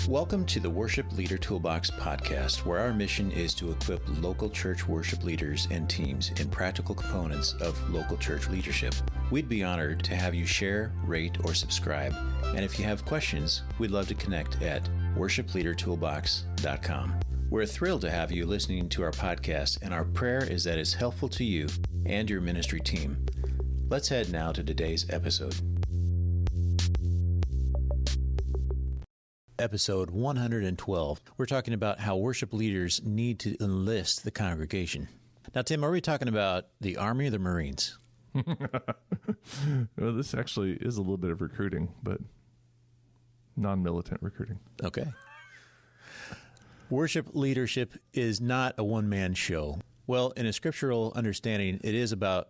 Welcome to the Worship Leader Toolbox podcast, where our mission is to equip local church worship leaders and teams in practical components of local church leadership. We'd be honored to have you share, rate, or subscribe. And if you have questions, we'd love to connect at worshipleadertoolbox.com. We're thrilled to have you listening to our podcast, and our prayer is that it's helpful to you and your ministry team. Let's head now to today's episode. Episode 112. We're talking about how worship leaders need to enlist the congregation. Now, Tim, are we talking about the Army or the Marines? Well, this actually is a little bit of recruiting, but non-militant recruiting. Okay. Worship leadership is not a one-man show. Well, in a scriptural understanding, it is about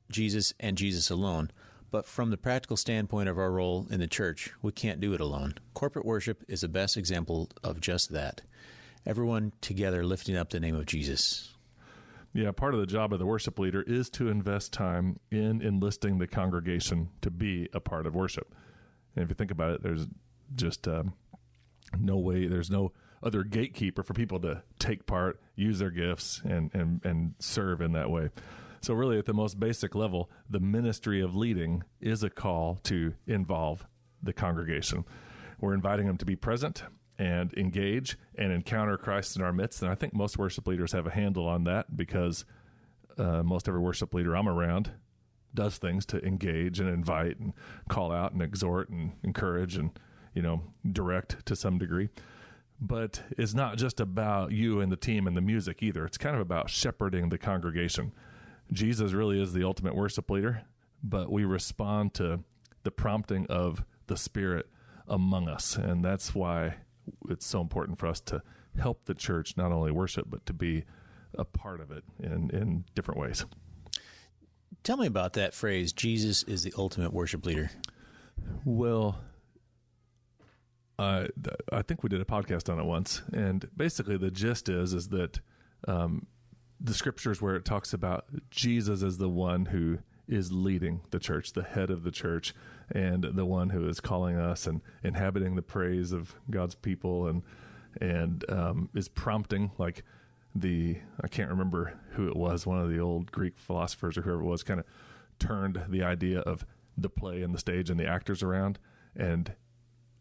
Jesus and Jesus alone. But from the practical standpoint of our role in the church, we can't do it alone. Corporate worship is the best example of just that. Everyone together lifting up the name of Jesus. Yeah, part of the job of the worship leader is to invest time in enlisting the congregation to be a part of worship. And if you think about it, there's just no way, there's no other gatekeeper for people to take part, use their gifts, and serve in that way. So really, at the most basic level, the ministry of leading is a call to involve the congregation. We're inviting them to be present and engage and encounter Christ in our midst. And I think most worship leaders have a handle on that, because most every worship leader I'm around does things to engage and invite and call out and exhort and encourage and, direct to some degree. But it's not just about you and the team and the music either. It's kind of about shepherding the congregation. Jesus really is the ultimate worship leader, but we respond to the prompting of the Spirit among us. And that's why it's so important for us to help the church not only worship, but to be a part of it in different ways. Tell me about that phrase, Jesus is the ultimate worship leader. Well, I think we did a podcast on it once. And basically the gist is that the scriptures where it talks about Jesus as the one who is leading the church, the head of the church, and the one who is calling us and inhabiting the praise of God's people and is prompting, like I can't remember who it was, one of the old Greek philosophers or whoever it was, kind of turned the idea of the play and the stage and the actors around, and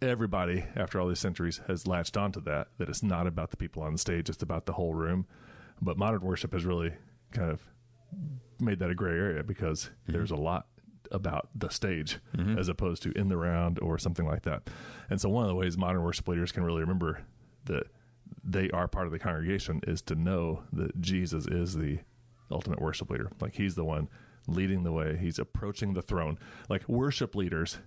everybody after all these centuries has latched onto that it's not about the people on the stage, it's about the whole room. But modern worship has really kind of made that a gray area, because there's a lot about the stage as opposed to in the round or something like that. And so one of the ways modern worship leaders can really remember that they are part of the congregation is to know that Jesus is the ultimate worship leader. Like, he's the one leading the way. He's approaching the throne. Like, worship leaders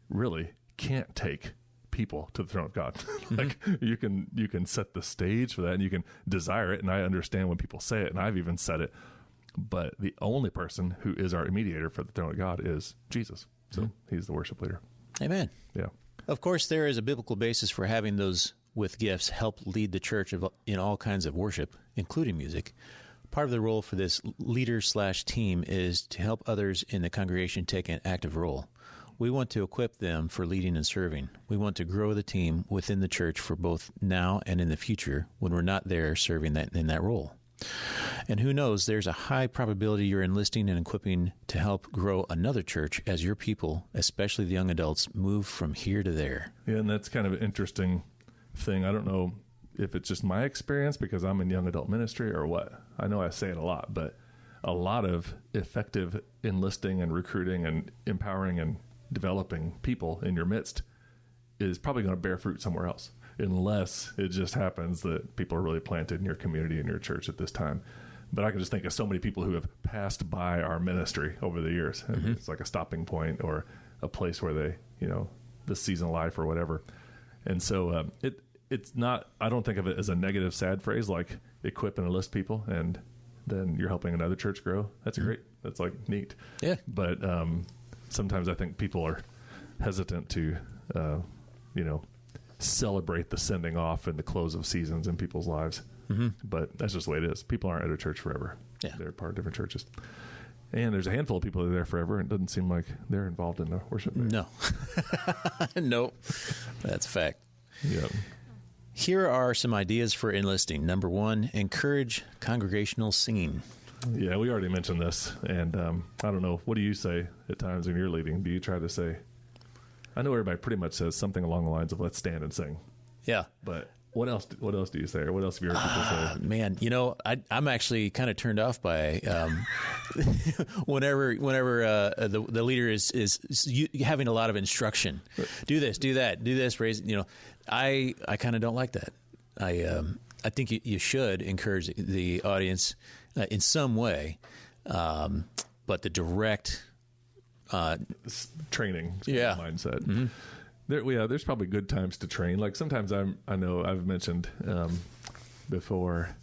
really can't take people to the throne of God. Like, you can set the stage for that, and you can desire it, and I understand when people say it, and I've even said it, but the only person who is our mediator for the throne of God is Jesus. So he's the worship leader. Amen. Yeah. Of course, there is a biblical basis for having those with gifts help lead the church in all kinds of worship, including music. Part of the role for this leader/team is to help others in the congregation take an active role. We want to equip them for leading and serving. We want to grow the team within the church for both now and in the future when we're not there serving in that role. And who knows, there's a high probability you're enlisting and equipping to help grow another church as your people, especially the young adults, move from here to there. Yeah, and that's kind of an interesting thing. I don't know if it's just my experience because I'm in young adult ministry or what. I know I say it a lot, but a lot of effective enlisting and recruiting and empowering and developing people in your midst is probably going to bear fruit somewhere else, unless it just happens that people are really planted in your community and your church at this time. But I can just think of so many people who have passed by our ministry over the years. And it's like a stopping point or a place where they, the season of life or whatever. And so it's not, I don't think of it as a negative, sad phrase like equip and enlist people and then you're helping another church grow. That's great. That's like neat. Yeah. But sometimes I think people are hesitant to, celebrate the sending off and the close of seasons in people's lives. But that's just the way it is. People aren't at a church forever. Yeah. They're part of different churches. And there's a handful of people that are there forever, and it doesn't seem like they're involved in the worship. No. Nope. That's a fact. Yeah. Here are some ideas for enlisting. Number 1, encourage congregational singing. Yeah, we already mentioned this, and I don't know. What do you say at times when you're leading? Do you try to say? I know everybody pretty much says something along the lines of "Let's stand and sing." Yeah, but what else? What else do you say, or what else have you heard people say? Man, I'm actually kind of turned off by whenever the leader is having a lot of instruction. Do this, do that, do this. Raise. I kind of don't like that. I think you should encourage the audience in some way, but the direct training mindset. Mm-hmm. There's probably good times to train. Like sometimes I know I've mentioned before,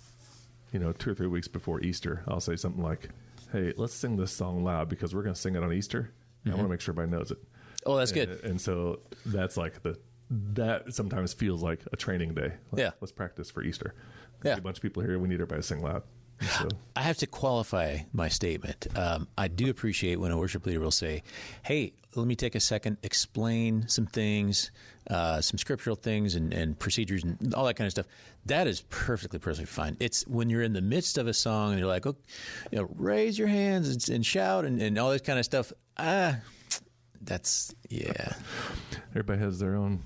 2 or 3 weeks before Easter, I'll say something like, "Hey, let's sing this song loud because we're going to sing it on Easter. Mm-hmm. I want to make sure everybody knows it." Oh, that's good. And so that's like that sometimes feels like a training day. Let's practice for Easter. There's a bunch of people here. We need everybody to sing loud. So. I have to qualify my statement. I do appreciate when a worship leader will say, "Hey, let me take a second, explain some things, some scriptural things and procedures and all that kind of stuff." That is perfectly fine. It's when you're in the midst of a song and you're like, raise your hands and shout and all this kind of stuff. That's, yeah. Everybody has their own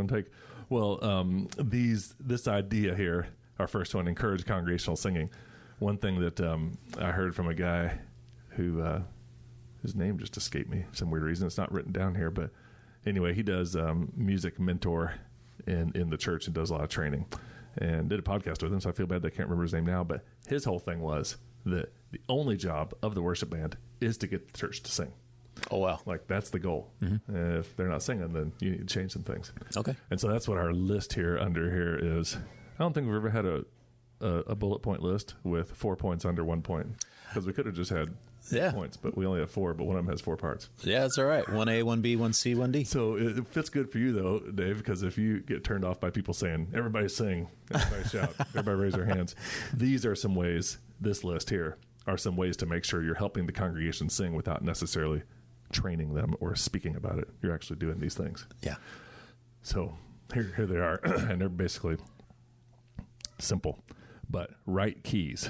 take. Well, this idea here, our first one, encourage congregational singing. One thing that I heard from a guy who his name just escaped me for some weird reason. It's not written down here, but anyway, he does music mentor in the church and does a lot of training, and did a podcast with him. So I feel bad that I can't remember his name now, but his whole thing was that the only job of the worship band is to get the church to sing. Oh, wow. Like that's the goal. Mm-hmm. If they're not singing, then you need to change some things. Okay. And so that's what our list here under here is. I don't think we've ever had a bullet point list with 4 points under 1 point, because we could have just had points, but we only have 4, but one of them has 4 parts. Yeah, that's all right. 1A, 1B, 1C, 1D. So it fits good for you though, Dave, because if you get turned off by people saying, "Everybody sing, everybody shout, everybody raise their hands," these are some ways, this list here are some ways to make sure you're helping the congregation sing without necessarily training them or speaking about it. You're actually doing these things. Yeah. So here they are, and they're basically simple, but right keys.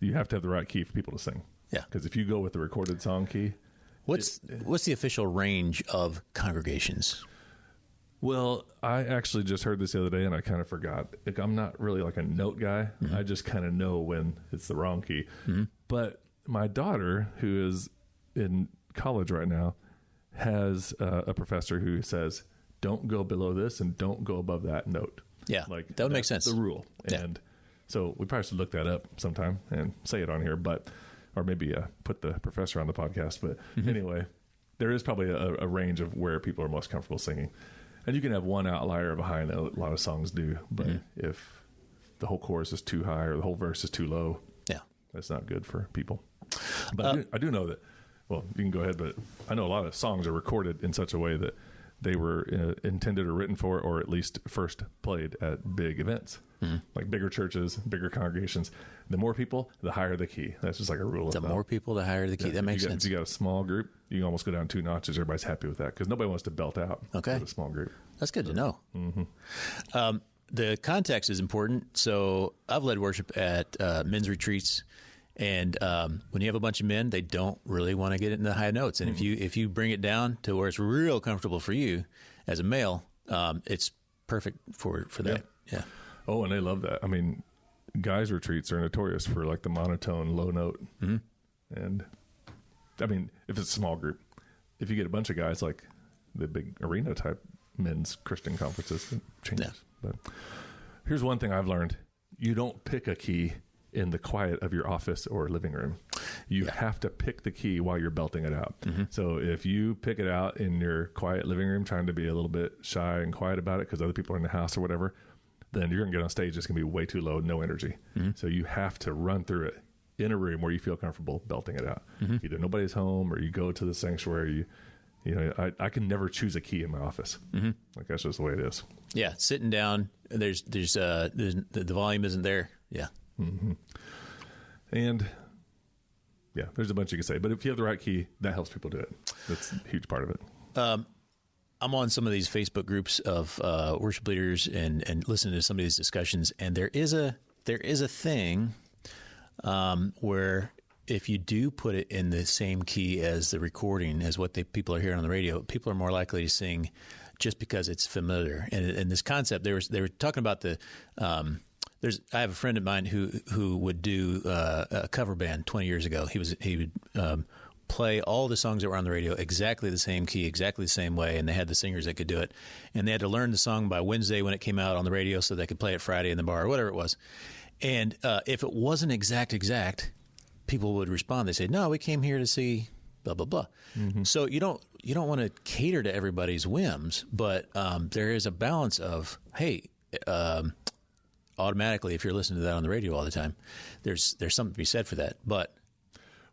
You have to have the right key for people to sing. Yeah. Because if you go with the recorded song key. What's the official range of congregations? Well, I actually just heard this the other day and I kind of forgot. Like, I'm not really like a note guy. Mm-hmm. I just kind of know when it's the wrong key. Mm-hmm. But my daughter, who is in college right now, has a professor who says, "Don't go below this and don't go above that note." Yeah, like that would make sense. The rule. Yeah. And so we probably should look that up sometime and say it on here, or maybe put the professor on the podcast. But anyway, there is probably a range of where people are most comfortable singing. And you can have one outlier of a high note. A lot of songs do. But if the whole chorus is too high or the whole verse is too low, that's not good for people. But I do know that, well, you can go ahead, but I know a lot of songs are recorded in such a way that they were intended or written for, or at least first played at big events, like bigger churches, bigger congregations. The more people, the higher the key. That's just like a rule of thumb. The more people, the higher the key. That makes sense. If you got a small group, you can almost go down 2 notches. Everybody's happy with that because nobody wants to belt out with a small group. That's good to know. Mm-hmm. The context is important. So I've led worship at men's retreats. And when you have a bunch of men, they don't really want to get into the high notes. And if you bring it down to where it's real comfortable for you as a male, it's perfect for that. Yeah. Oh, and they love that. I mean, guys' retreats are notorious for like the monotone low note. Mm-hmm. And I mean, if it's a small group, if you get a bunch of guys like the big arena type men's Christian conferences, it changes. Yeah. But here's one thing I've learned: you don't pick a key in the quiet of your office or living room. You have to pick the key while you're belting it out. Mm-hmm. So if you pick it out in your quiet living room, trying to be a little bit shy and quiet about it because other people are in the house or whatever, then you're going to get on stage. It's going to be way too low, no energy. Mm-hmm. So you have to run through it in a room where you feel comfortable belting it out. Mm-hmm. Either nobody's home or you go to the sanctuary. I can never choose a key in my office. Mm-hmm. Like that's just the way it is. Yeah. Sitting down, there's the volume isn't there. Yeah. Mm-hmm. And there's a bunch you can say, but if you have the right key, that helps people do it. That's a huge part of it. I'm on some of these Facebook groups of worship leaders and listen to some of these discussions, and there is a thing where if you do put it in the same key as the recording, as what people are hearing on the radio, people are more likely to sing just because it's familiar. And this concept, they were talking about the. I have a friend of mine who would do a cover band 20 years ago. He would play all the songs that were on the radio exactly the same key, exactly the same way, and they had the singers that could do it. And they had to learn the song by Wednesday when it came out on the radio so they could play it Friday in the bar or whatever it was. And if it wasn't exact, people would respond. They say, "No, we came here to see blah blah blah." Mm-hmm. So you don't want to cater to everybody's whims, but there is a balance of, hey, automatically, if you're listening to that on the radio all the time, there's something to be said for that. But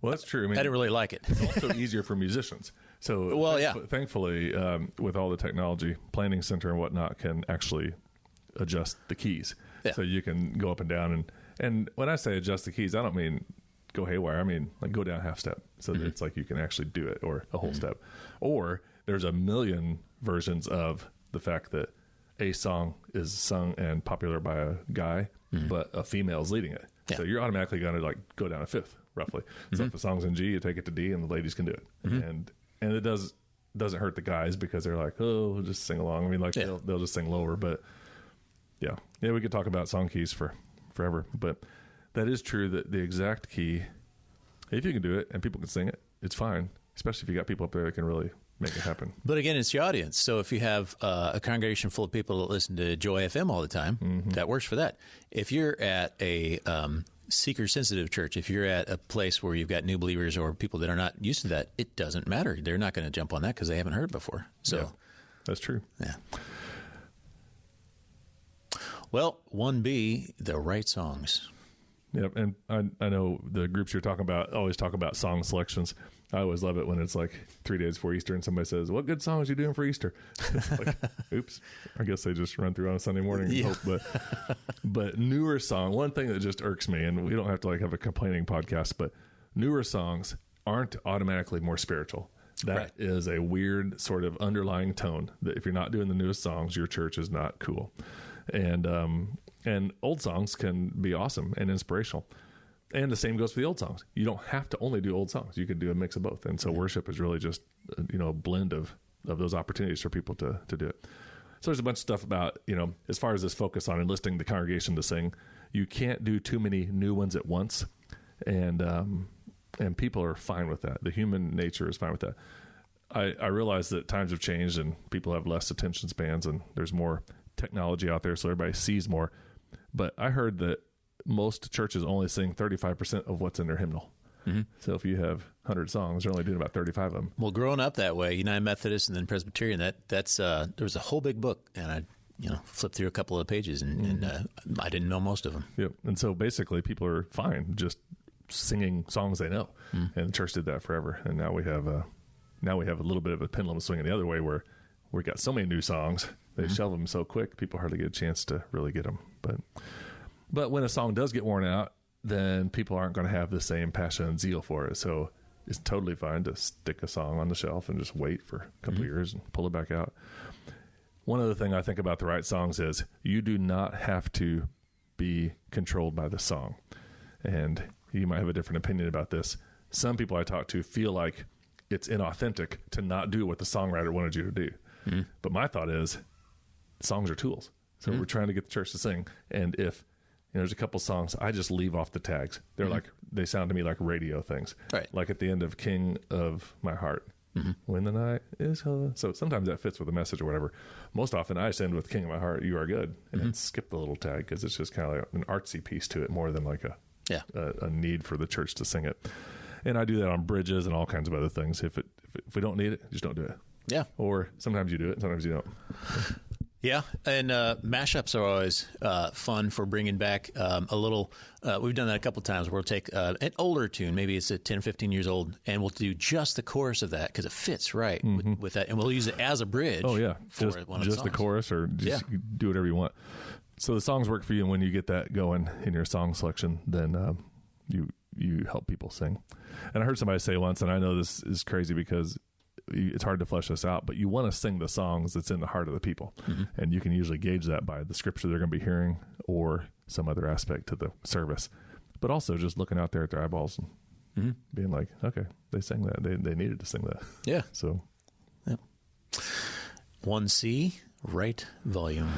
well, that's true. I mean, I didn't really like it. It's also easier for musicians. So, thankfully, with all the technology, Planning Center and whatnot can actually adjust the keys. Yeah. So you can go up and down. And when I say adjust the keys, I don't mean go haywire. I mean like go down half step so that it's like you can actually do it, or a whole step. Or there's a million versions of the fact that a song is sung and popular by a guy, but a female is leading it. Yeah. So you're automatically going to like go down a fifth, roughly. So if the song's in G, you take it to D, and the ladies can do it. And it doesn't hurt the guys because they're like, oh, we'll just sing along. I mean, like they'll just sing lower. But yeah, we could talk about song keys forever. But that is true that the exact key, if you can do it and people can sing it, it's fine. Especially if you got people up there that can really make it happen. But again, it's your audience. So if you have a congregation full of people that listen to Joy FM all the time, that works for that. If you're at a seeker-sensitive church, if you're at a place where you've got new believers or people that are not used to that, it doesn't matter. They're not going to jump on that because they haven't heard it before. So that's true. Yeah. Well, 1B, the right songs. Yep, and I know the groups you're talking about always talk about song selections. I always love it when it's like 3 days before Easter and somebody says, "What good songs you doing for Easter?" Like, oops, I guess they just run through on a Sunday morning and hope. But newer song, one thing that just irks me, and we don't have to like have a complaining podcast, but newer songs aren't automatically more spiritual. That is a weird sort of underlying tone that if you're not doing the newest songs, your church is not cool. And old songs can be awesome and inspirational. And the same goes for the old songs. You don't have to only do old songs. You can do a mix of both. And so worship is really just, a blend of those opportunities for people to do it. So there's a bunch of stuff about, as far as this focus on enlisting the congregation to sing, you can't do too many new ones at once. And people are fine with that. The human nature is fine with that. I realize that times have changed and people have less attention spans and there's more technology out there, so everybody sees more. But I heard that most churches only sing 35% of what's in their hymnal. So if you have 100 songs, they're only doing about 35 of them. Well, growing up that way, United Methodist and then Presbyterian, that's there was a whole big book, and I flipped through a couple of pages, and I didn't know most of them. Yep. And so basically, people are fine just singing songs they know, and the church did that forever. And now we have a little bit of a pendulum swinging the other way, where we got so many new songs, they shelve them so quick, people hardly get a chance to really get them. But when a song does get worn out, then people aren't going to have the same passion and zeal for it. So it's totally fine to stick a song on the shelf and just wait for a couple of years and pull it back out. One other thing I think about the right songs is you do not have to be controlled by the song. And you might have a different opinion about this. Some people I talk to feel like it's inauthentic to not do what the songwriter wanted you to do. But my thought is songs are tools. So we're trying to get the church to sing. And if there's a couple songs, I just leave off the tags. They're like, they sound to me like radio things. Right. Like at the end of King of My Heart, when the night is hung. So sometimes that fits with a message or whatever. Most often I just end with King of My Heart, You Are Good, and then skip the little tag because it's just kind of like an artsy piece to it more than like a need for the church to sing it. And I do that on bridges and all kinds of other things. If we don't need it, just don't do it. Yeah. Or sometimes you do it, sometimes you don't. Yeah, and mashups are always fun for bringing back a little. We've done that a couple of times. We'll take an older tune, maybe it's 10 or 15 years old, and we'll do just the chorus of that because it fits right with that, and we'll use it as a bridge. Oh yeah, for one of the songs. Just the chorus, or just do whatever you want. So the songs work for you, and when you get that going in your song selection, then you help people sing. And I heard somebody say once, and I know this is crazy because it's hard to flesh this out, but you want to sing the songs that's in the heart of the people. And you can usually gauge that by the scripture they're going to be hearing or some other aspect to the service. But also just looking out there at their eyeballs and being like, okay, they sang that. They needed to sing that. Yeah. So, 1C, right volume.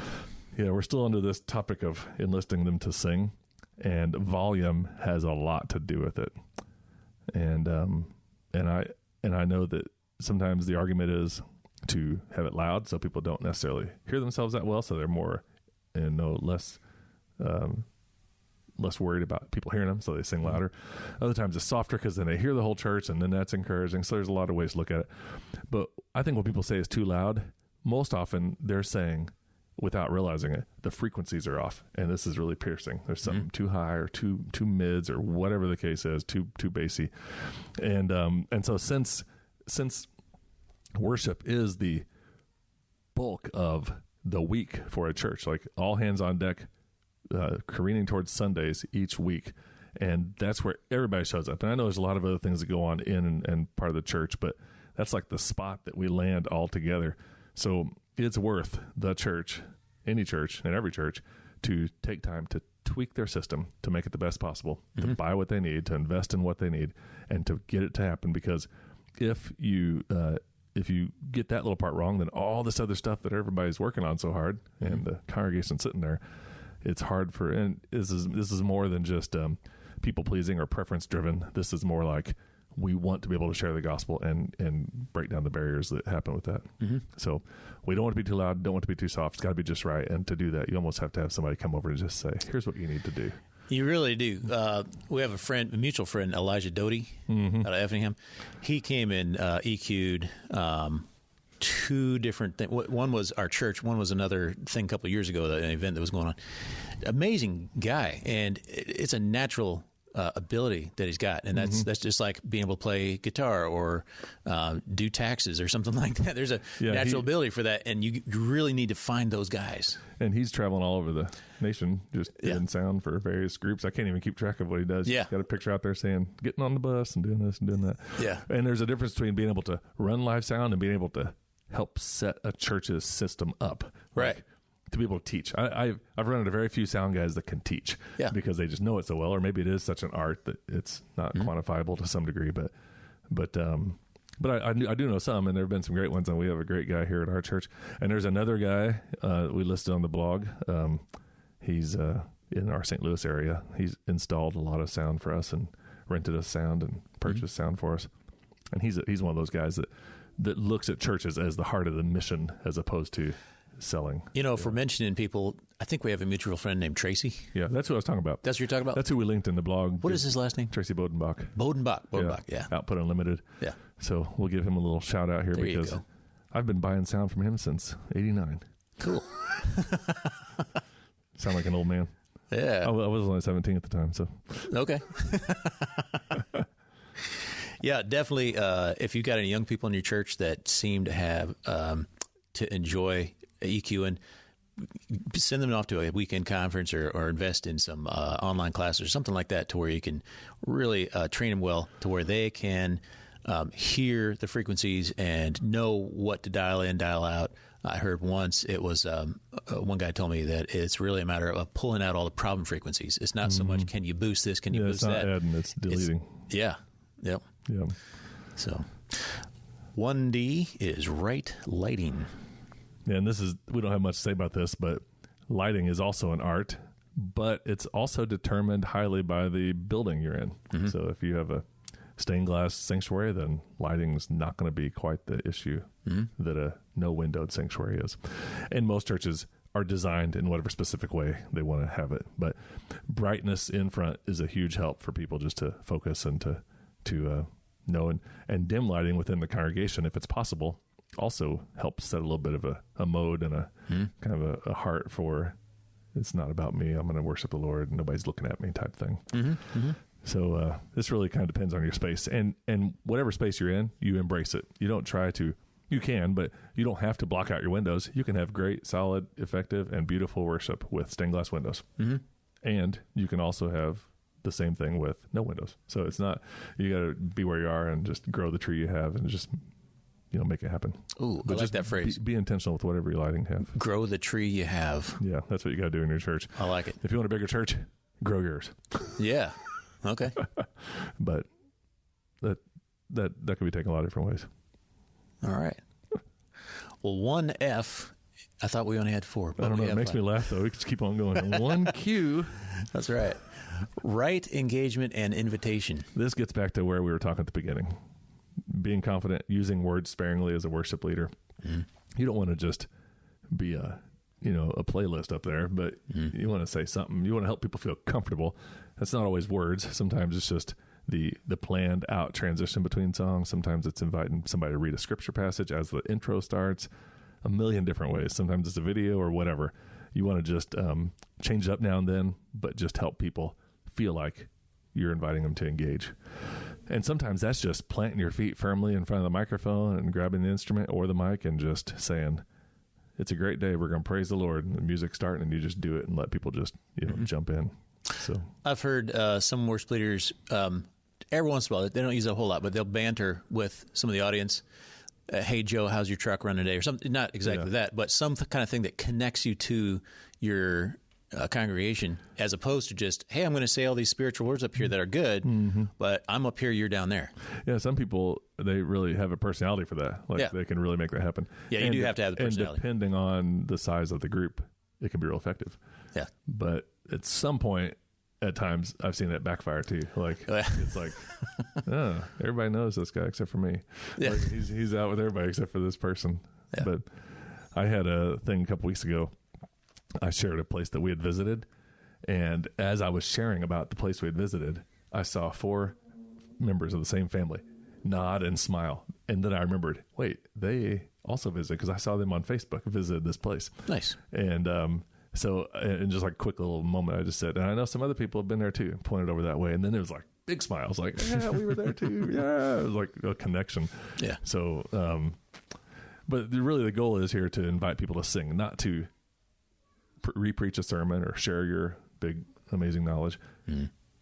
Yeah, we're still under this topic of enlisting them to sing, and volume has a lot to do with it. And I know that sometimes the argument is to have it loud so people don't necessarily hear themselves that well, so they're more less worried about people hearing them, so they sing louder. Other times it's softer because then they hear the whole church, and then that's encouraging. So there's a lot of ways to look at it. But I think when people say it's too loud, most often they're saying, without realizing it, the frequencies are off, and this is really piercing. There's something too high or too mids or whatever the case is, too bassy. And so since worship is the bulk of the week for a church, like all hands on deck, careening towards Sundays each week, and that's where everybody shows up. And I know there's a lot of other things that go on in and part of the church, but that's like the spot that we land all together. So it's worth the church, any church and every church, to take time to tweak their system to make it the best possible, to buy what they need, to invest in what they need, and to get it to happen. Because if you get that little part wrong, then all this other stuff that everybody's working on so hard and the congregation sitting there, it's hard for, and this is more than just people pleasing or preference driven. This is more like we want to be able to share the gospel and break down the barriers that happen with that. So we don't want to be too loud, don't want to be too soft. It's got to be just right. And to do that, you almost have to have somebody come over and just say, here's what you need to do. You really do. We have a mutual friend, Elijah Doty, out of Effingham. He came and EQ'd two different things. One was our church. One was another thing a couple of years ago, an event that was going on. Amazing guy. And it's a natural ability that he's got. And that's just like being able to play guitar or do taxes or something like that. There's a natural ability for that. And you really need to find those guys. And he's traveling all over the nation, just doing sound for various groups. I can't even keep track of what he does. He's got a picture out there saying, getting on the bus and doing this and doing that. Yeah. And there's a difference between being able to run live sound and being able to help set a church's system up. Right. To be able to teach. I've run into very few sound guys that can teach because they just know it so well, or maybe it is such an art that it's not quantifiable to some degree, but I do know some, and there have been some great ones, and we have a great guy here at our church. And there's another guy we listed on the blog. He's in our St. Louis area. He's installed a lot of sound for us and rented us sound and purchased sound for us. And he's one of those guys that looks at churches as the heart of the mission as opposed to selling. For mentioning people, I think we have a mutual friend named Tracy. Yeah, that's who I was talking about. That's what you're talking about? That's who we linked in the blog. What is his last name? Tracy Bodenbach. Bodenbach, yeah. Output Unlimited. Yeah. So we'll give him a little shout out here because I've been buying sound from him since '89. Cool. Sound like an old man. Yeah. I was only 17 at the time, so. Okay. Yeah, definitely. If you've got any young people in your church that seem to have to enjoy EQing, send them off to a weekend conference or invest in some online classes or something like that to where you can really train them well to where they can hear the frequencies and know what to dial in, dial out. I heard once it was one guy told me that it's really a matter of pulling out all the problem frequencies. It's not so much can you boost this, can you boost that. It's not adding, it's deleting. Yep. Yeah. So 1D is right lighting. Yeah, and we don't have much to say about this, but lighting is also an art, but it's also determined highly by the building you're in. So if you have a stained glass sanctuary, then lighting is not going to be quite the issue that a no-windowed sanctuary is. And most churches are designed in whatever specific way they want to have it. But brightness in front is a huge help for people just to focus and to know. And dim lighting within the congregation, if it's possible, also helps set a little bit of a mode and a kind of a heart for, it's not about me, I'm going to worship the Lord, nobody's looking at me type thing. So this really kind of depends on your space. And whatever space you're in, you embrace it. You don't try to, you can, but you don't have to block out your windows. You can have great, solid, effective, and beautiful worship with stained glass windows. And you can also have the same thing with no windows. So it's not, you got to be where you are and just grow the tree you have and just make it happen. Ooh, I like that phrase. Be intentional with whatever you're lighting have. Grow the tree you have. Yeah, that's what you got to do in your church. I like it. If you want a bigger church, grow yours. Yeah. Okay. But that could be taken a lot of different ways. All right. Well, 1F, I thought we only had 4. But I don't know. It makes me laugh, though. We can just keep on going. 1Q. That's right. Right engagement and invitation. This gets back to where we were talking at the beginning. Being confident, using words sparingly as a worship leader. Mm-hmm. You don't want to just be a playlist up there, but you want to say something. You want to help people feel comfortable. That's not always words. Sometimes it's just the planned out transition between songs. Sometimes it's inviting somebody to read a scripture passage as the intro starts. A million different ways. Sometimes it's a video or whatever. You want to just change it up now and then, but just help people feel like you're inviting them to engage. And sometimes that's just planting your feet firmly in front of the microphone and grabbing the instrument or the mic and just saying, it's a great day. We're going to praise the Lord. And the music's starting and you just do it and let people just, jump in. So I've heard some worship leaders, every once in a while, they don't use it a whole lot, but they'll banter with some of the audience. Hey, Joe, how's your truck running today? Or something, not exactly that, but some kind of thing that connects you to your congregation, as opposed to just, hey, I'm going to say all these spiritual words up here that are good, but I'm up here, you're down there. Yeah, some people, they really have a personality for that. Like they can really make that happen. Yeah, you do have to have the personality. And depending on the size of the group, it can be real effective. Yeah. But at some point, at times, I've seen that backfire too. Like, it's like, oh, everybody knows this guy except for me. Yeah. Like, he's out with everybody except for this person. Yeah. But I had a thing a couple weeks ago. I shared a place that we had visited. And as I was sharing about the place we had visited, I saw 4 members of the same family nod and smile. And then I remembered, wait, they also visited because I saw them on Facebook visited this place. Nice. And, so, in just like a quick little moment, I just said, and I know some other people have been there too, pointed over that way. And then there was like big smiles, like, yeah, we were there too. Yeah. It was like a connection. Yeah. So, but really the goal is here to invite people to sing, not to re-preach a sermon or share your big, amazing knowledge.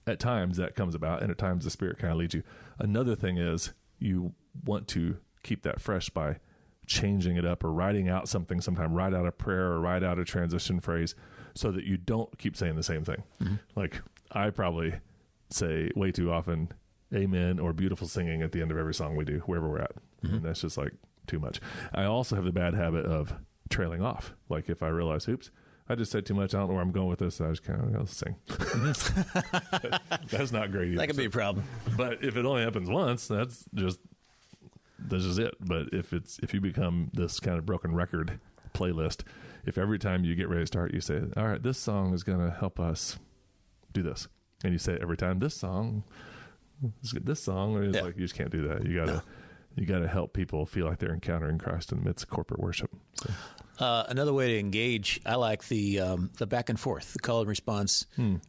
At times that comes about, and at times the Spirit kind of leads you. Another thing is you want to keep that fresh by changing it up or writing out something, sometime write out a prayer or write out a transition phrase so that you don't keep saying the same thing. Like I probably say way too often, amen or beautiful singing at the end of every song we do, wherever we're at. And that's just like too much. I also have the bad habit of trailing off. Like if I realize, oops, I just said too much. I don't know where I'm going with this. I just kind of go sing. That's not great either. That could be a problem. But if it only happens once, that's just it. But if you become this kind of broken record playlist, if every time you get ready to start, you say, all right, this song is going to help us do this. And you say it every time, this song, it's like, you just can't do that. You gotta help people feel like they're encountering Christ in the midst of corporate worship. So. Another way to engage, I like the back and forth, the call and response. And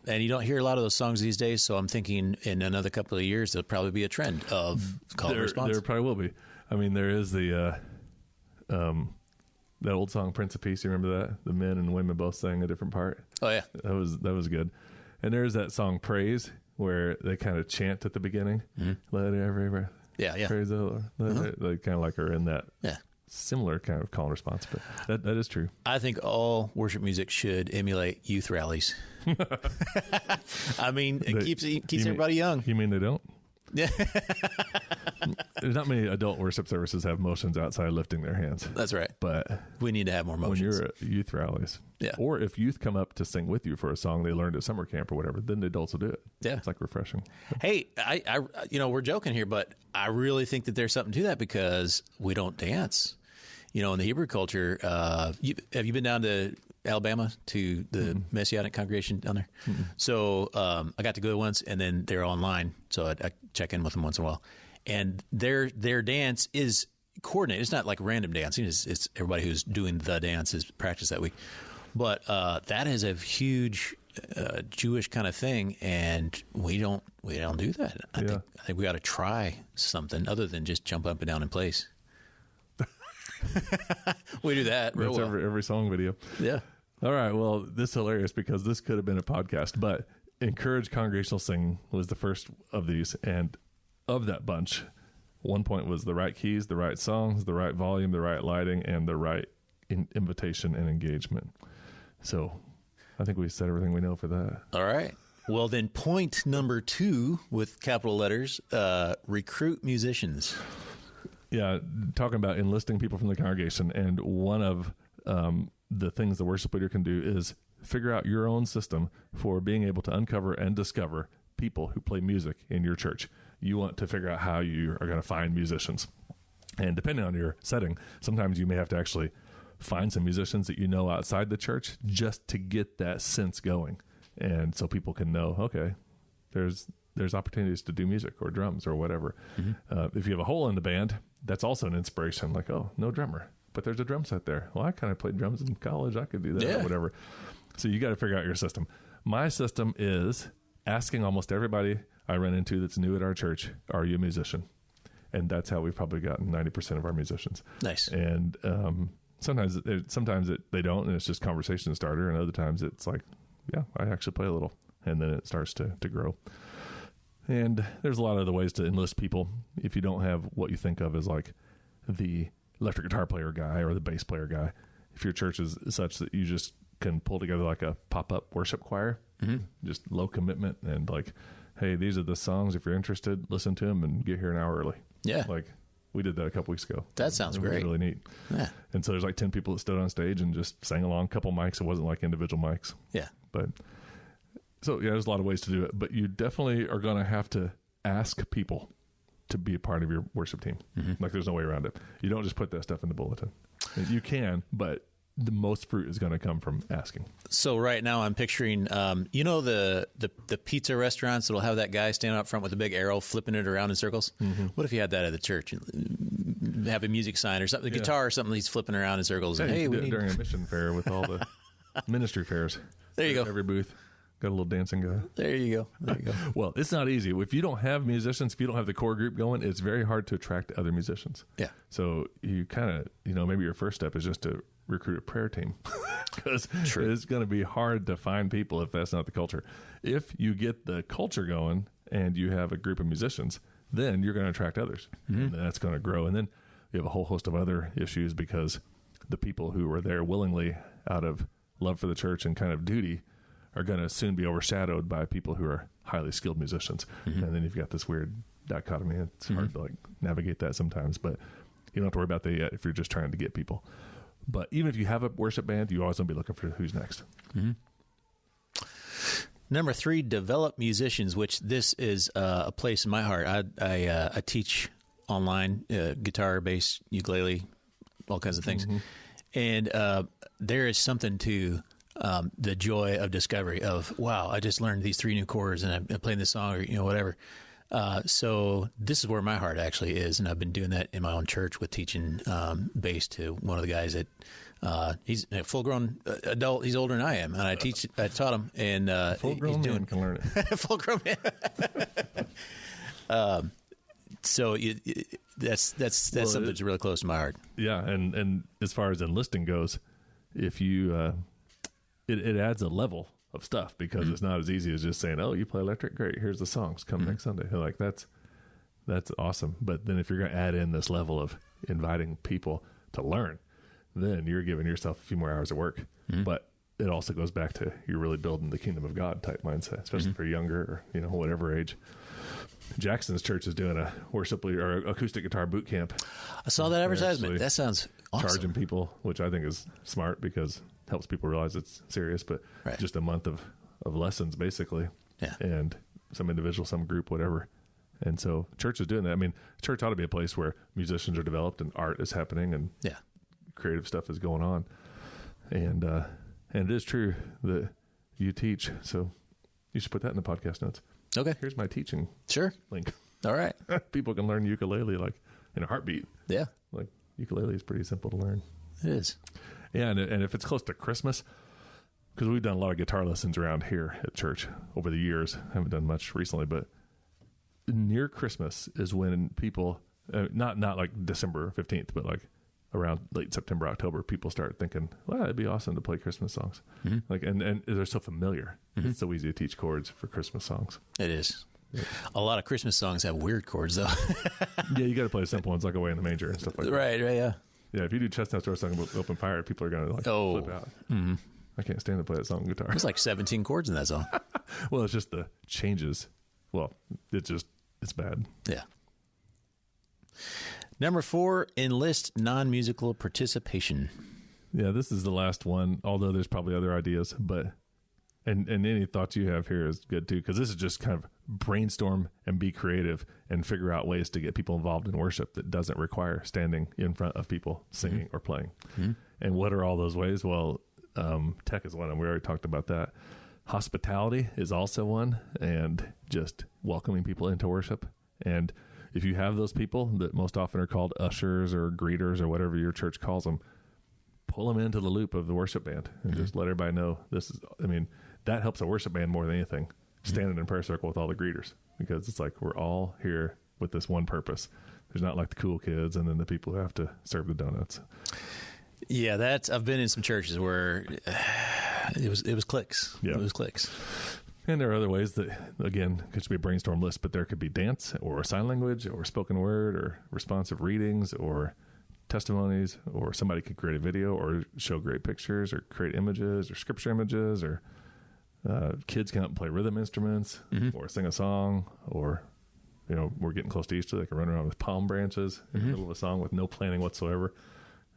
you don't hear a lot of those songs these days, so I'm thinking in another couple of years, there'll probably be a trend of call and response. There probably will be. I mean, there is the that old song, Prince of Peace. You remember that? The men and women both sang a different part. Oh, yeah. That was good. And there's that song, Praise, where they kind of chant at the beginning. Let every breath. Yeah. Praise the Lord. They kind of like are in that. Yeah. Similar kind of call and response, but that is true. I think all worship music should emulate youth rallies. I mean, it keeps everybody young. You mean they don't? Yeah. There's not many adult worship services have motions outside lifting their hands. That's right. But we need to have more motions. When you're at youth rallies, or if youth come up to sing with you for a song they learned at summer camp or whatever, then the adults will do it. Yeah, it's like refreshing. Hey, I we're joking here, but I really think that there's something to that because we don't dance. In the Hebrew culture, have you been down to Alabama to the Messianic congregation down there? So I got to go once, and then they're online, so I check in with them once in a while. And their dance is coordinated. It's not like random dancing. It's everybody who's doing the dance is practiced that week. But that is a huge Jewish kind of thing, and we don't do that. I think we got to try something other than just jump up and down in place. We do that real well. Every song video. Yeah. All right. Well, this is hilarious because this could have been a podcast, but Encourage Congregational Singing was the first of these. And of that bunch, one point was the right keys, the right songs, the right volume, the right lighting, and the right invitation and engagement. So I think we said everything we know for that. All right. Well, then point number 2 with capital letters, recruit musicians. Yeah, talking about enlisting people from the congregation. And one of the things the worship leader can do is figure out your own system for being able to uncover and discover people who play music in your church. You want to figure out how you are going to find musicians. And depending on your setting, sometimes you may have to actually find some musicians that you know outside the church just to get that sense going. And so people can know, okay, there's opportunities to do music or drums or whatever. Mm-hmm. If you have a hole in the band, that's also an inspiration. Like, oh, no drummer, but there's a drum set there. Well, I kind of played drums in college. I could do that or whatever. So you got to figure out your system. My system is asking almost everybody I run into that's new at our church, are you a musician? And that's how we've probably gotten 90% of our musicians. Nice. And sometimes they don't, and it's just conversation starter. And other times it's like, yeah, I actually play a little. And then it starts to grow. And there's a lot of other ways to enlist people. If you don't have what you think of as like the electric guitar player guy or the bass player guy, if your church is such that you just can pull together like a pop-up worship choir, just low commitment and like, hey, these are the songs. If you're interested, listen to them and get here an hour early. Yeah. Like we did that a couple weeks ago. That sounds great. It was really neat. Yeah. And so there's like 10 people that stood on stage and just sang along, a couple mics. It wasn't like individual mics. Yeah. But so yeah, there's a lot of ways to do it, but you definitely are going to have to ask people to be a part of your worship team. Like there's no way around it. You don't just put that stuff in the bulletin. You can, but the most fruit is going to come from asking. So right now I'm picturing, the pizza restaurants that'll have that guy standing up front with a big arrow flipping it around in circles. What if you had that at the church? Have a music sign or something, the guitar or something he's flipping around in circles. Yeah, hey, we need during a mission fair with all the ministry fairs. There you go. Every booth got a little dancing guy. There you go. Well, it's not easy. If you don't have musicians, if you don't have the core group going, it's very hard to attract other musicians. Yeah. So you kind of, maybe your first step is just to recruit a prayer team because it's going to be hard to find people if that's not the culture. If you get the culture going and you have a group of musicians, then you're going to attract others and that's going to grow. And then you have a whole host of other issues because the people who are there willingly out of love for the church and kind of duty are going to soon be overshadowed by people who are highly skilled musicians. And then you've got this weird dichotomy. It's hard to like navigate that sometimes, but you don't have to worry about that yet if you're just trying to get people. But even if you have a worship band, you always want to be looking for who's next. Number 3, develop musicians, which this is a place in my heart. I teach online, guitar, bass, ukulele, all kinds of things. And there is something to the joy of discovery of, wow, I just learned these 3 new chords and I'm playing this song or, whatever. So this is where my heart actually is. And I've been doing that in my own church with teaching bass to one of the guys that he's a full-grown adult. He's older than I am. And I taught him. And full-grown he's man can learn it. Full-grown man. So that's something that's really close to my heart. Yeah. And as far as enlisting goes, if you, it adds a level of stuff because it's not as easy as just saying, oh, you play electric? Great. Here's the songs. Come next Sunday. Like that's awesome. But then if you're going to add in this level of inviting people to learn, then you're giving yourself a few more hours of work. But it also goes back to you're really building the kingdom of God type mindset, especially for younger or, whatever age. Jackson's church is doing a worship or acoustic guitar boot camp. I saw that advertisement. That sounds awesome. Charging people, which I think is smart because it helps people realize it's serious, but just a month of lessons basically. Yeah. And some individual, some group, whatever. And so church is doing that. I mean, church ought to be a place where musicians are developed and art is happening and creative stuff is going on. And it is true that you teach. So you should put that in the podcast notes. Okay. Here's my teaching link. All right. People can learn ukulele like in a heartbeat. Yeah. Like ukulele is pretty simple to learn. It is. Yeah. And if it's close to Christmas, because we've done a lot of guitar lessons around here at church over the years. I haven't done much recently, but near Christmas is when people, not like December 15th, but like around late September, October, people start thinking, well, it'd be awesome to play Christmas songs. Like, and they're so familiar. It's so easy to teach chords for Christmas songs. It is. A lot of Christmas songs have weird chords, though. Yeah, you got to play simple ones like Away in the Manger and stuff like that. Right, yeah. Yeah, if you do Chestnut Store song with Open Fire, people are going to flip out. Mm-hmm. I can't stand to play that song on guitar. There's like 17 chords in that song. Well, it's just the changes. Well, it's bad. Yeah. Number 4, enlist non-musical participation. Yeah, this is the last one, although there's probably other ideas, but and any thoughts you have here is good too, because this is just kind of brainstorm and be creative and figure out ways to get people involved in worship that doesn't require standing in front of people singing or playing. Mm-hmm. And what are all those ways? Well, tech is one of them. We already talked about that. Hospitality is also one, and just welcoming people into worship. And if you have those people that most often are called ushers or greeters or whatever your church calls them, pull them into the loop of the worship band and just let everybody know this is, that helps a worship band more than anything, standing in prayer circle with all the greeters, because it's like we're all here with this one purpose. There's not like the cool kids and then the people who have to serve the donuts. Yeah, I've been in some churches where it was cliques. Yeah. It was cliques. And there are other ways that, again, it could be a brainstorm list, but there could be dance or sign language or spoken word or responsive readings or testimonies, or somebody could create a video or show great pictures or create images or scripture images, or kids can play rhythm instruments or sing a song, or, we're getting close to Easter. They can run around with palm branches in the middle of a song with no planning whatsoever.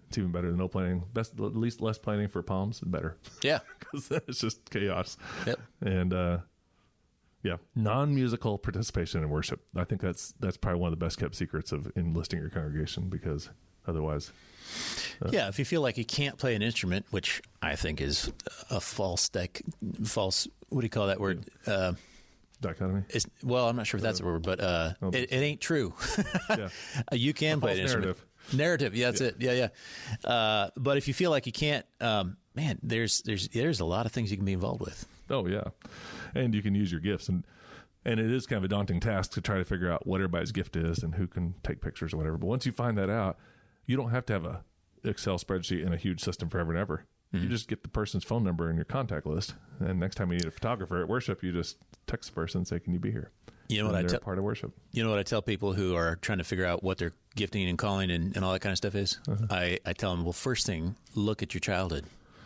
It's even better than no planning. At least less planning for palms, better. Yeah. Because it's just chaos. Yep. And, non-musical participation in worship. I think that's probably one of the best kept secrets of enlisting your congregation, because otherwise. If you feel like you can't play an instrument, which I think is a false, what do you call that word? Dichotomy? I'm not sure if that's the word, but it ain't true. Yeah. You can play an instrument. Narrative. Yeah, that's it. Yeah. But if you feel like you can't, man, there's a lot of things you can be involved with. Oh, yeah. And you can use your gifts. And it is kind of a daunting task to try to figure out what everybody's gift is and who can take pictures or whatever. But once you find that out, you don't have to have a Excel spreadsheet and a huge system forever and ever. Mm-hmm. You just get the person's phone number in your contact list. And next time you need a photographer at worship, you just text the person and say, can you be here? You know what they're part of worship. You know what I tell people who are trying to figure out what their gifting and calling and all that kind of stuff is? I tell them, well, first thing, look at your childhood.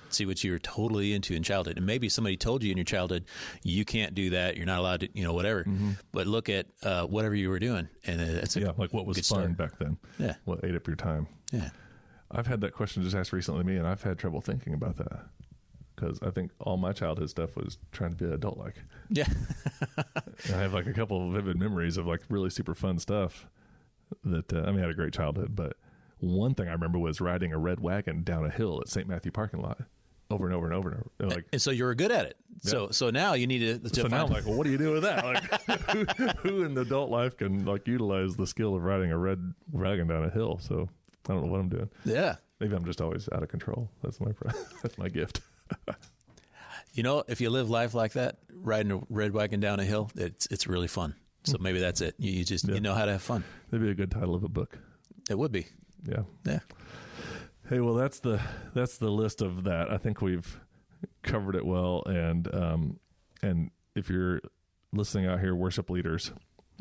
See what you were totally into in childhood. And maybe somebody told you in your childhood, you can't do that. You're not allowed to, whatever. Mm-hmm. But look at whatever you were doing. And that's like what was fun start. Back then. Yeah. What ate up your time. Yeah. I've had that question just asked recently to me, and I've had trouble thinking about that, because I think all my childhood stuff was trying to be adult-like. Yeah. I have like a couple of vivid memories of like really super fun stuff that, I had a great childhood, but one thing I remember was riding a red wagon down a hill at St. Matthew parking lot over and over and over and over. And so you were good at it. Yeah. So now you need to now I'm like, well, what do you do with that? Like, who in adult life can like utilize the skill of riding a red wagon down a hill? So I don't know what I'm doing. Yeah. Maybe I'm just always out of control. That's my gift. If you live life like that, riding a red wagon down a hill, it's really fun. So maybe that's it. You just you know how to have fun. That'd be a good title of a book. It would be. Yeah. Yeah. Hey, well, that's the list of that. I think we've covered it well. And if you're listening out here, worship leaders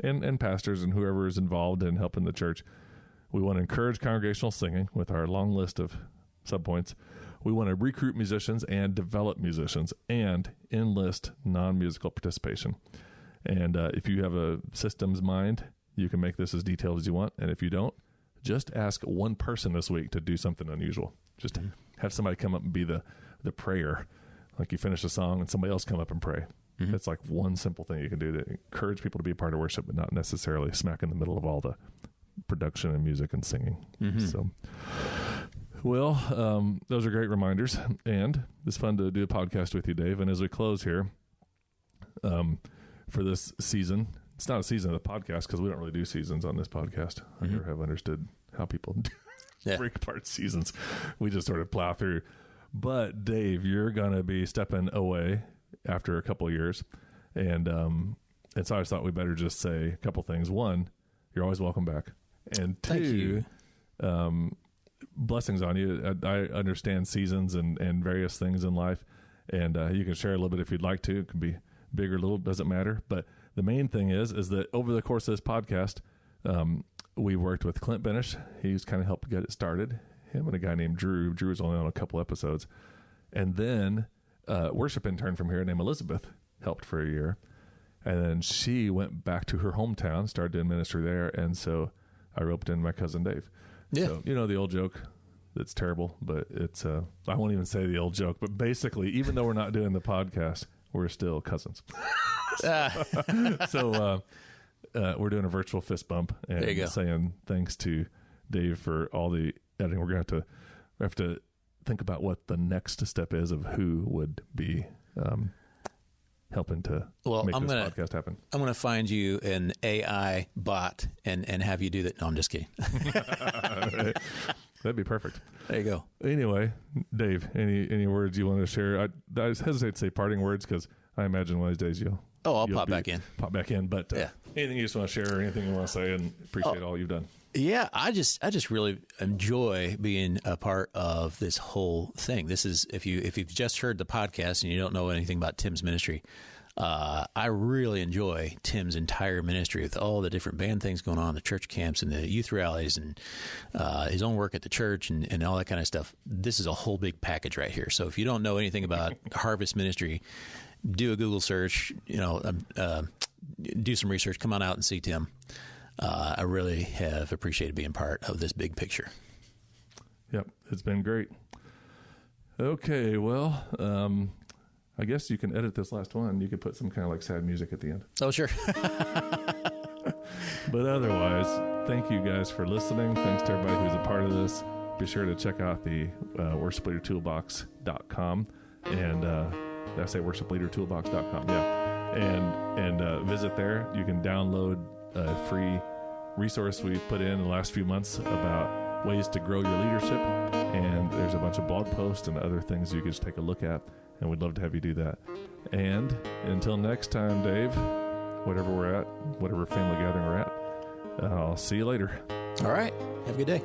and pastors and whoever is involved in helping the church, we want to encourage congregational singing with our long list of subpoints. We want to recruit musicians and develop musicians and enlist non-musical participation. And if you have a systems mind, you can make this as detailed as you want. And if you don't, just ask one person this week to do something unusual. Just have somebody come up and be the prayer. Like you finish a song and somebody else come up and pray. Mm-hmm. It's like one simple thing you can do to encourage people to be a part of worship, but not necessarily smack in the middle of all the production and music and singing. Mm-hmm. So, well, those are great reminders, and it's fun to do a podcast with you, Dave. And as we close here, for this season, it's not a season of the podcast because we don't really do seasons on this podcast. Mm-hmm. I never have understood how people break apart seasons. We just sort of plow through. But Dave, you're going to be stepping away after a couple of years. And so I just thought we better just say a couple things. One, you're always welcome back. And two, blessings on you. I understand seasons and various things in life. And you can share a little bit if you'd like to. It can be big or little, doesn't matter. But the main thing is that over the course of this podcast, we worked with Clint Benish. He's kind of helped get it started. Him and a guy named Drew. Drew's only on a couple episodes. And then worship intern from here named Elizabeth helped for a year. And then she went back to her hometown, started doing ministry there. And so I roped in my cousin Dave. Yeah. So, you know, the old joke. It's terrible, but it's, I won't even say the old joke, but basically, even though we're not doing the podcast, we're still cousins. So we're doing a virtual fist bump and saying thanks to Dave for all the editing. We're going to have to think about what the next step is of who would be helping to make this podcast happen. I'm going to find you an AI bot and have you do that. No, I'm just kidding. That'd be perfect. There you go. Anyway, Dave, any words you want to share? I hesitate to say parting words because I imagine one of these days you'll pop back in. Pop back in. But anything you just want to share or anything you want to say, and appreciate all you've done. Yeah, I just really enjoy being a part of this whole thing. This is if you've just heard the podcast and you don't know anything about Tim's ministry, I really enjoy Tim's entire ministry with all the different band things going on, the church camps and the youth rallies and his own work at the church and all that kind of stuff. This is a whole big package right here. So if you don't know anything about Harvest Ministry, do a Google search, do some research, come on out and see Tim. I really have appreciated being part of this big picture. Yep, it's been great. Okay, well, I guess you can edit this last one. You could put some kind of like sad music at the end. Oh, sure. But otherwise, thank you guys for listening. Thanks to everybody who's a part of this. Be sure to check out the worshipleadertoolbox.com and did I say worshipleadertoolbox.com? Yeah. And visit there. You can download a free resource we've put in the last few months about ways to grow your leadership. And there's a bunch of blog posts and other things you can just take a look at. And we'd love to have you do that. And until next time, Dave, whatever we're at, whatever family gathering we're at, I'll see you later. All right. Have a good day.